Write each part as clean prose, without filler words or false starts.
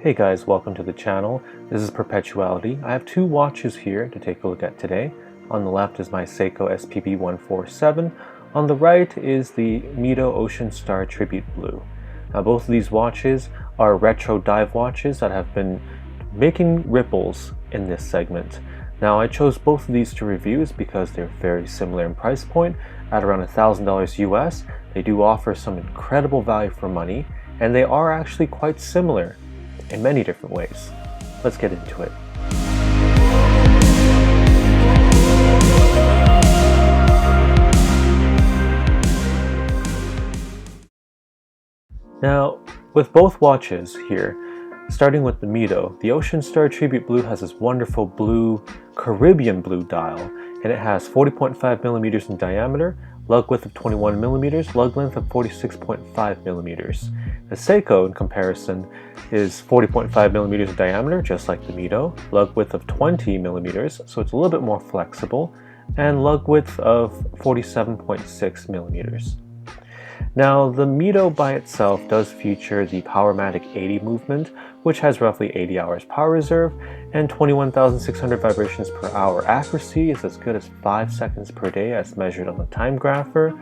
Hey guys, welcome to the channel. This is Perpetuality. I have two watches here to take a look at today. On the left is my Seiko SPB147. On the right is the Mido Ocean Star Tribute Blue. Now both of these watches are retro dive watches that have been making ripples in this segment. Now I chose both of these to review because they're very similar in price point at around $1,000 US. They do offer some incredible value for money, and they are actually quite similar in many different ways. Let's get into it. Now, with both watches here, starting with the Mido, the Ocean Star Tribute Blue has this wonderful blue, Caribbean blue dial, and it has 40.5 millimeters in diameter, lug width of 21 millimeters, lug length of 46.5 millimeters. The Seiko, in comparison, is 40.5 millimeters in diameter, just like the Mido, lug width of 20 millimeters, so it's a little bit more flexible, and lug width of 47.6 millimeters. Now, the Mido by itself does feature the Powermatic 80 movement, which has roughly 80 hours power reserve and 21,600 vibrations per hour. Accuracy is as good as 5 seconds per day as measured on the time grapher.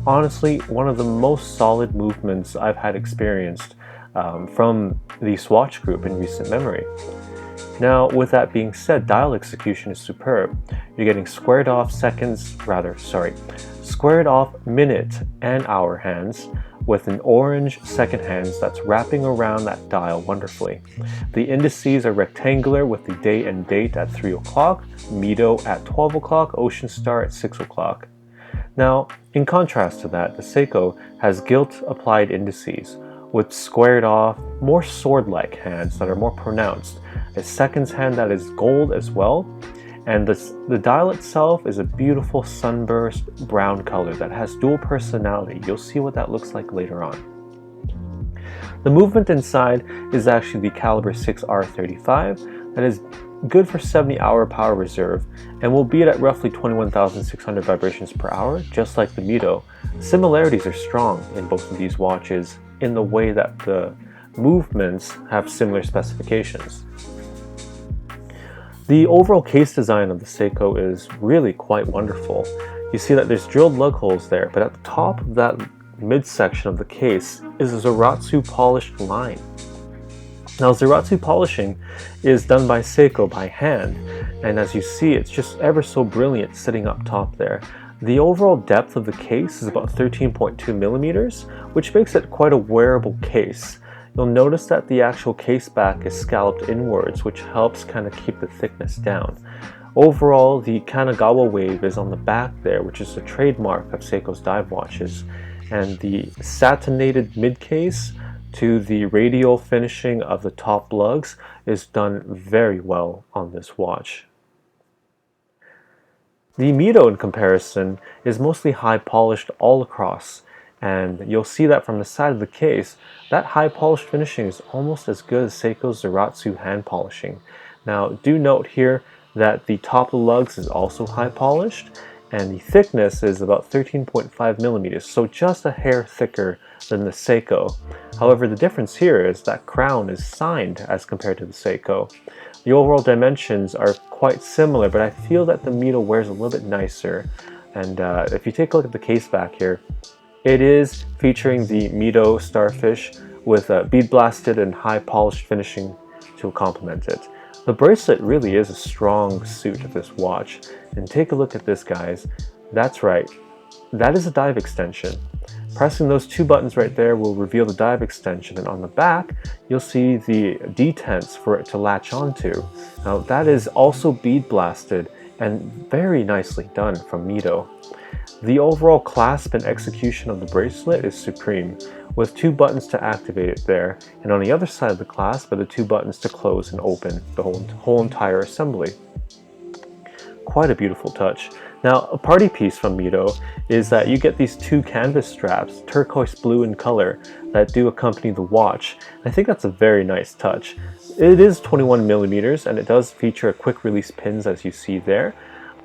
Honestly, one of the most solid movements I've had experienced from the Swatch group in recent memory. Now, with that being said, dial execution is superb. You're getting squared off minute and hour hands with an orange second hands that's wrapping around that dial wonderfully. The indices are rectangular with the day and date at 3 o'clock, Mido at 12 o'clock, Ocean Star at 6 o'clock. Now, in contrast to that, the Seiko has gilt applied indices with squared off, more sword-like hands that are more pronounced, a seconds hand that is gold as well, and the dial itself is a beautiful sunburst brown color that has dual personality. You'll see what that looks like later on. The movement inside is actually the caliber 6R35 that is good for 70-hour power reserve and will beat at roughly 21,600 vibrations per hour, just like the Mido. Similarities are strong in both of these watches in the way that the movements have similar specifications. The overall case design of the Seiko is really quite wonderful. You see that there's drilled lug holes there, but at the top of that midsection of the case is a Zaratsu polished line. Now, Zaratsu polishing is done by Seiko by hand, and as you see, it's just ever so brilliant sitting up top there. The overall depth of the case is about 13.2 millimeters, which makes it quite a wearable case. You'll notice that the actual case back is scalloped inwards, which helps kind of keep the thickness down. Overall, the Kanagawa wave is on the back there, which is a trademark of Seiko's dive watches, and the satinated mid-case to the radial finishing of the top lugs is done very well on this watch. The Mido, in comparison, is mostly high polished all across, and you'll see that from the side of the case, that high polished finishing is almost as good as Seiko's Zaratsu hand polishing. Now, do note here that the top of the lugs is also high polished, and the thickness is about 13.5 millimeters, so just a hair thicker than the Seiko. However, the difference here is that crown is signed as compared to the Seiko. The overall dimensions are quite similar, but I feel that the Mido wears a little bit nicer. And if you take a look at the case back here, it is featuring the Mido starfish with bead blasted and high polished finishing to complement it. The bracelet really is a strong suit of this watch. And take a look at this, guys. That's right, that is a dive extension. Pressing those two buttons right there will reveal the dive extension, and on the back you'll see the detents for it to latch onto. Now that is also bead blasted and very nicely done from Mido. The overall clasp and execution of the bracelet is supreme, with two buttons to activate it there, and on the other side of the clasp are the two buttons to close and open the whole entire assembly. Quite a beautiful touch. Now, a party piece from Mido is that you get these two canvas straps, turquoise blue in color, that do accompany the watch. I think that's a very nice touch. It is 21 millimeters, and it does feature a quick release pins as you see there.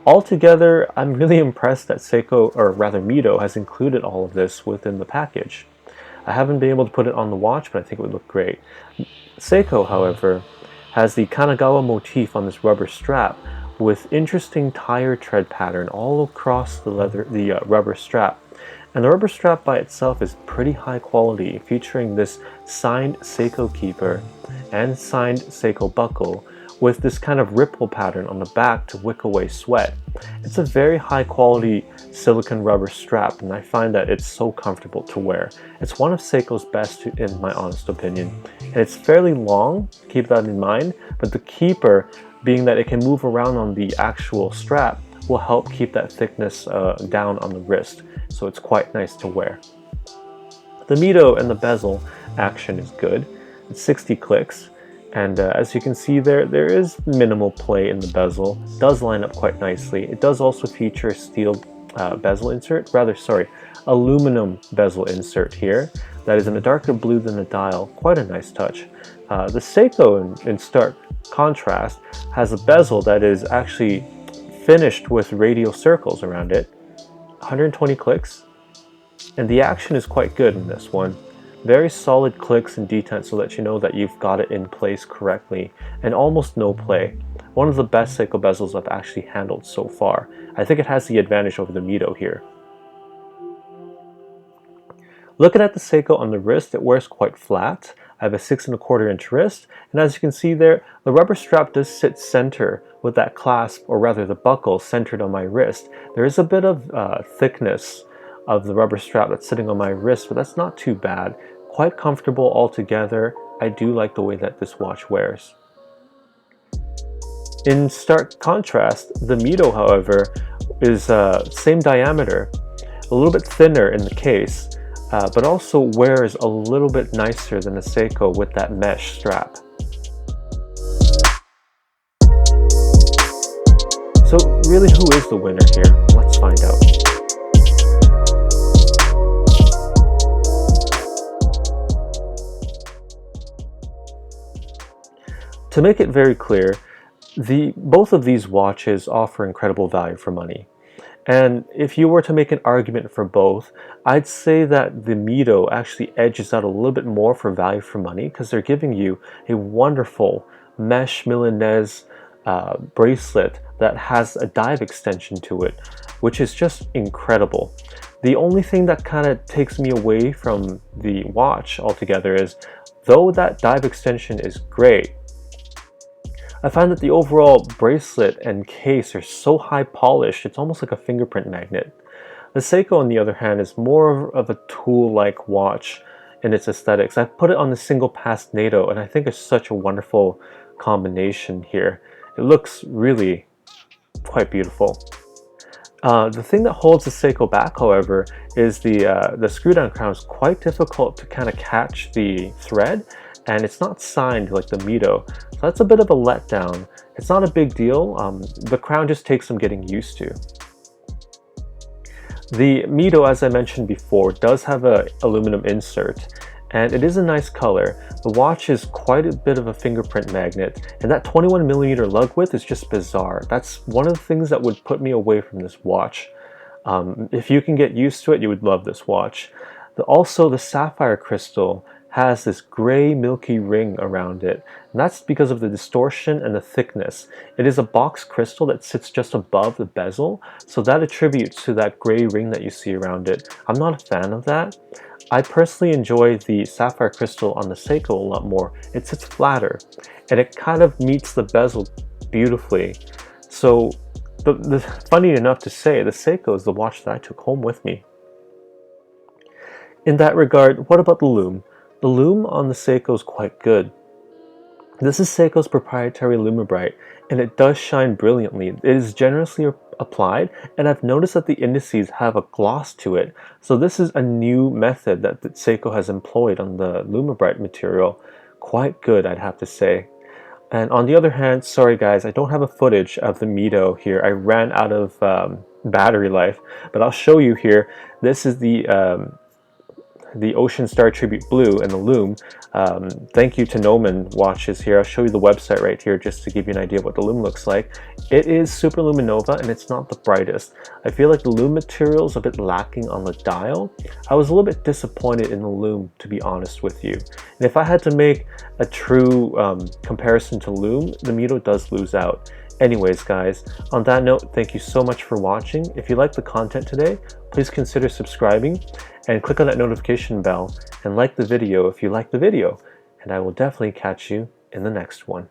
Altogether, I'm really impressed that Seiko, or rather Mido, has included all of this within the package. I haven't been able to put it on the watch, but I think it would look great. Seiko, however, has the Kanagawa motif on this rubber strap with interesting tire tread pattern all across the rubber strap. And the rubber strap by itself is pretty high quality, featuring this signed Seiko keeper and signed Seiko buckle with this kind of ripple pattern on the back to wick away sweat. It's a very high quality silicone rubber strap, and I find that it's so comfortable to wear. It's one of Seiko's best in my honest opinion. And it's fairly long, keep that in mind, but the keeper, being that it can move around on the actual strap, will help keep that thickness down on the wrist, so it's quite nice to wear. The Mido and the bezel action is good. It's 60 clicks, and as you can see there is minimal play in the bezel. It does line up quite nicely. It does also feature a steel bezel insert, aluminum bezel insert here that is in a darker blue than the dial. Quite a nice touch. The Seiko, in stark contrast, has a bezel that is actually finished with radial circles around it. 120 clicks, and the action is quite good in this one. Very solid clicks and detents so that you know that you've got it in place correctly, and almost no play. One of the best Seiko bezels I've actually handled so far. I think it has the advantage over the Mido here. Looking at the Seiko on the wrist, it wears quite flat. I have a 6 1/4 inch wrist, and as you can see there, the rubber strap does sit center with that clasp, or rather the buckle, centered on my wrist. There is a bit of thickness of the rubber strap that's sitting on my wrist, but that's not too bad. Quite comfortable altogether. I do like the way that this watch wears. In stark contrast, the Mido, however, is same diameter, a little bit thinner in the case, but also wears a little bit nicer than the Seiko with that mesh strap. So really, who is the winner here? Let's find out. To make it very clear, both of these watches offer incredible value for money. And if you were to make an argument for both, I'd say that the Mido actually edges out a little bit more for value for money, because they're giving you a wonderful mesh Milanese bracelet that has a dive extension to it, which is just incredible. The only thing that kind of takes me away from the watch altogether is, though that dive extension is great, I find that the overall bracelet and case are so high polished, it's almost like a fingerprint magnet. The Seiko, on the other hand, is more of a tool-like watch in its aesthetics. I've put it on the single pass NATO, and I think it's such a wonderful combination here. It looks really quite beautiful. The thing that holds the Seiko back, however, is the screw down crown is quite difficult to kind of catch the thread, and it's not signed like the Mido, so that's a bit of a letdown. It's not a big deal. The crown just takes some getting used to. The Mido, as I mentioned before, does have an aluminum insert, and it is a nice color. The watch is quite a bit of a fingerprint magnet, and that 21mm lug width is just bizarre. That's one of the things that would put me away from this watch. If you can get used to it, you would love this watch. Also, the sapphire crystal has this gray milky ring around it, and that's because of the distortion and the thickness. It is a box crystal that sits just above the bezel, so that attributes to that gray ring that you see around it. I'm not a fan of that. I personally enjoy the sapphire crystal on the Seiko a lot more. It sits flatter, and it kind of meets the bezel beautifully. So, funny enough to say, the Seiko is the watch that I took home with me. In that regard, what about the Loom? The Loom on the Seiko is quite good. This is Seiko's proprietary Lumibrite, and it does shine brilliantly. It is generously applied, and I've noticed that the indices have a gloss to it. So this is a new method that Seiko has employed on the Lumibrite material. Quite good, I'd have to say. And on the other hand, sorry guys, I don't have a footage of the Mido here. I ran out of battery life, but I'll show you here. This is the the Ocean Star Tribute Blue and the Loom. Thank you to Noman Watches here. I'll show you the website right here just to give you an idea of what the Loom looks like. It is super luminova and it's not the brightest. I feel like the Loom material is a bit lacking on the dial. I was a little bit disappointed in the Loom, to be honest with you. And if I had to make a true comparison to Loom, the Mido does lose out. Anyways guys, on that note, thank you so much for watching. If you liked the content today, please consider subscribing and click on that notification bell and like the video if you like the video. And I will definitely catch you in the next one.